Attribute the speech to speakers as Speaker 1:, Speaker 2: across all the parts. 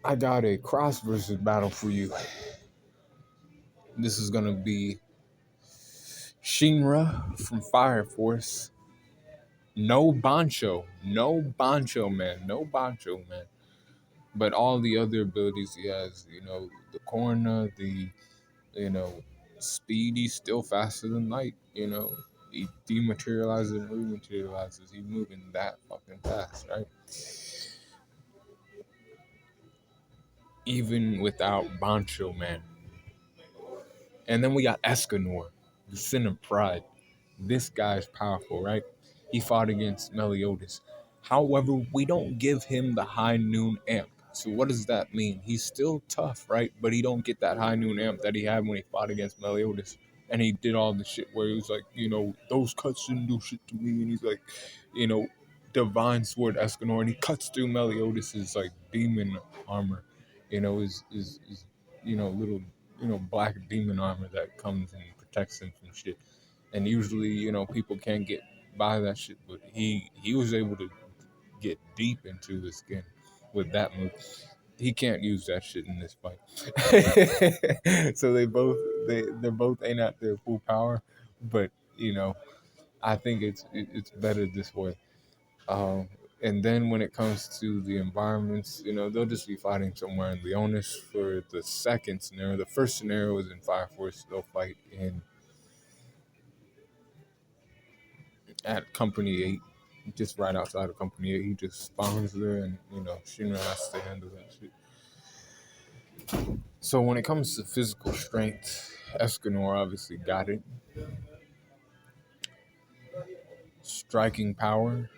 Speaker 1: I got a Crossverses battle for you. This is gonna be Shinra from Fire Force. No Bansho. No Bansho, man. No Bansho, man. But all the other abilities he has, the corner, you know, speed, he's still faster than light, He dematerializes and rematerializes. He's moving that fucking fast, right? Even without Bancho, man. And then we got Escanor, the Sin of Pride. This guy's powerful, right? He fought against Meliodas. However, we don't give him the high noon amp. So what does that mean? He's still tough, right? But he don't get that high noon amp that he had when he fought against Meliodas. And he did all the shit where he was like, those cuts didn't do shit to me. And he's like, you know, divine sword Escanor, and he cuts through Meliodas's like demon armor. His little black demon armor that comes and protects him from shit. And usually, people can't get by that shit, but he was able to get deep into the skin with that move. He can't use that shit in this fight. So they're both ain't at their full power, but I think it's better this way. Um, and then when it comes to the environments, they'll just be fighting somewhere in Leonis for the second scenario. The first scenario is in Fire Force. They'll fight in at Company 8, just right outside of Company 8. He just spawns there, and Shinra has to handle that shit. So when it comes to physical strength, Escanor obviously got it. Striking power,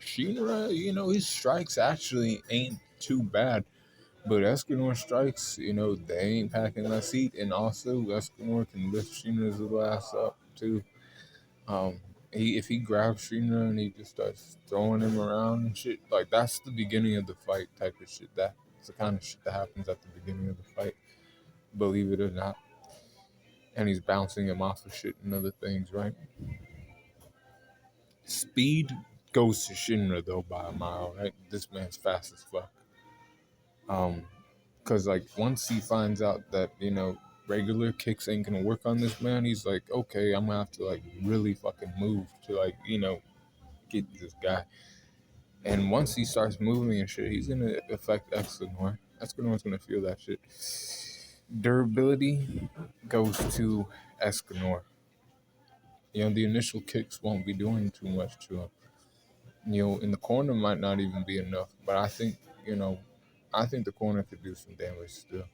Speaker 1: Shinra, his strikes actually ain't too bad. But Escanor strikes, they ain't packing that seat. And also, Escanor can lift Shinra's little ass up, too. Um, if he grabs Shinra and he just starts throwing him around and shit, like, that's the beginning of the fight type of shit. That's the kind of shit that happens at the beginning of the fight, believe it or not. And he's bouncing him off of shit and other things, right? Speed goes to Shinra, though, by a mile, right? This man's fast as fuck. Because, like, once he finds out that, regular kicks ain't gonna work on this man, he's like, okay, I'm gonna have to, like, really fucking move to, like, get this guy. And once he starts moving and shit, he's gonna affect Escanor. Escanor's gonna feel that shit. Durability goes to Escanor. The initial kicks won't be doing too much to him. In the corner might not even be enough, but I think the corner could do some damage still.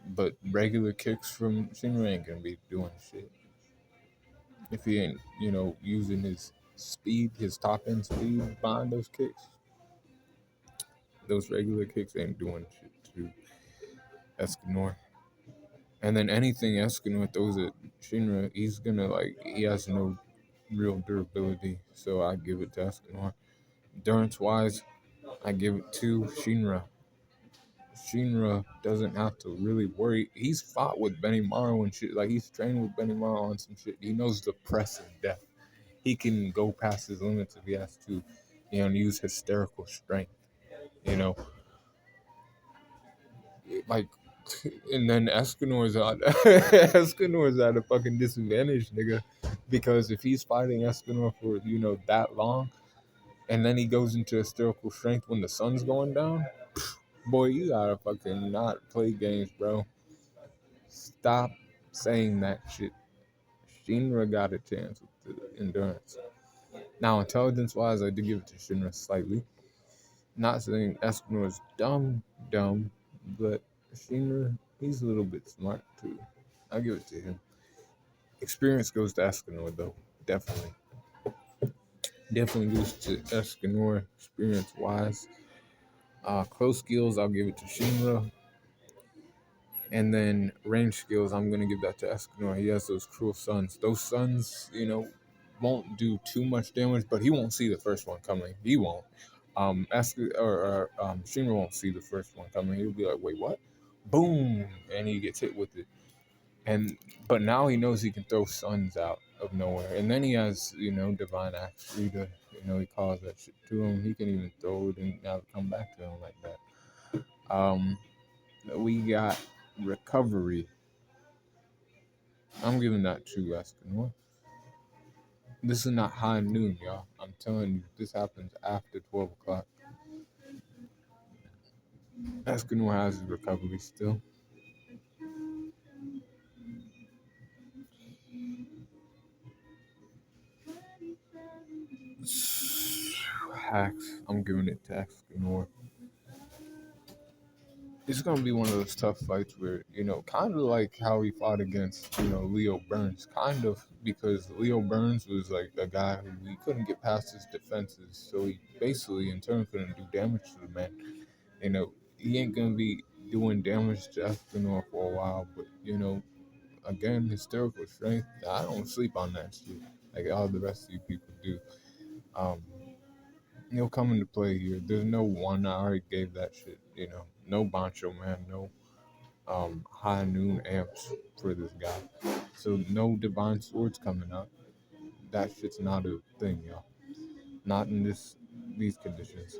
Speaker 1: But regular kicks from Shinra ain't gonna be doing shit if he ain't, using his speed, his top end speed behind those kicks. Those regular kicks ain't doing shit to Escanor. And then anything Escanor throws at Shinra, he has no real durability. So I give it to Escanor. Endurance wise, I give it to Shinra. Shinra doesn't have to really worry. He's fought with Benimaru and shit. Like, he's trained with Benimaru on some shit. He knows the press of death. He can go past his limits if he has to, and use hysterical strength. You know, like, and then Escanor's out. Escanor's at a fucking disadvantage, nigga, because if he's fighting Escanor for that long, and then he goes into hysterical strength when the sun's going down, boy, you gotta fucking not play games, bro. Stop saying that shit. Shinra got a chance with the endurance. Now, intelligence wise, I do give it to Shinra slightly. Not saying Escanor is dumb, but Shinra, he's a little bit smart too. I'll give it to him. Experience goes to Escanor though, definitely. Definitely goes to Escanor experience wise. Close skills, I'll give it to Shinra. And then range skills, I'm gonna give that to Escanor. He has those cruel suns. Those suns, won't do too much damage, but he won't see the first one coming. He won't. Shinra won't see the first one coming. He'll be like, "Wait, what?" Boom, and he gets hit with it. But now he knows he can throw suns out of nowhere, and then he has divine axe Rita. He calls that shit to him. He can even throw it and now come back to him like that. Um, we got recovery. I'm giving that to Escanor. This is not high noon, y'all. I'm telling you, this happens after 12 o'clock. Escanor has his recovery still. Hacks. I'm giving it to Escanor. It's gonna be one of those tough fights where, kind of like how he fought against, Leo Burns, kind of, because Leo Burns was like a guy who he couldn't get past his defenses, so he basically in turn couldn't do damage to the man. He ain't gonna be doing damage to Escanor for a while, but again, historical strength. I don't sleep on that shit like all the rest of you people do. Um, he'll come into play here. There's no one. I already gave that shit. No Bansho man, no high noon amps for this guy. So no divine swords coming out. That shit's not a thing, y'all. Not in these conditions.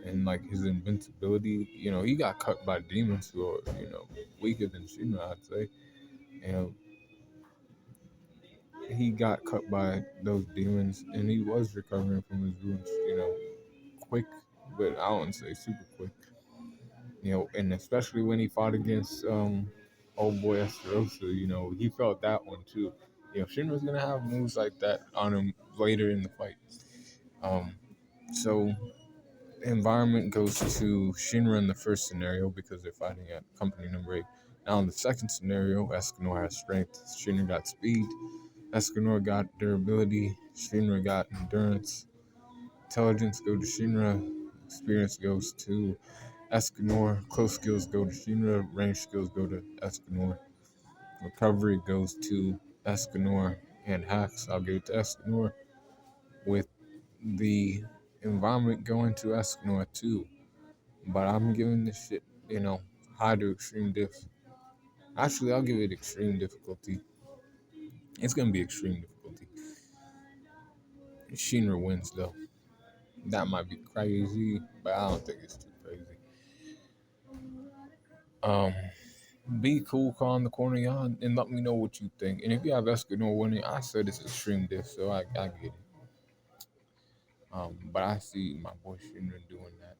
Speaker 1: And like his invincibility, he got cut by demons who are, weaker than Shinra, I'd say. You know, he got cut by those demons and he was recovering from his wounds, quick, but I wouldn't say super quick. And especially when he fought against old boy Esterosa, he felt that one too. Shinra's gonna have moves like that on him later in the fight. Um, so environment goes to Shinra in the first scenario because they're fighting at company number 8. Now in the second scenario, Escanor has strength, Shinra got speed, Escanor got durability, Shinra got endurance, intelligence go to Shinra, experience goes to Escanor, close skills go to Shinra, range skills go to Escanor, recovery goes to Escanor, and hacks, I'll give it to Escanor, with the environment going to Escanor too. But I'm giving this shit, high to extreme diff. Actually, I'll give it extreme difficulty. It's gonna be extreme difficulty. Shinra wins though. That might be crazy, but I don't think it's too crazy. Um, be cool, calm the corner, y'all, and let me know what you think. And if you have Escanor winning, I said it's extreme diff, so I get it. But I see my boy Shinra doing that.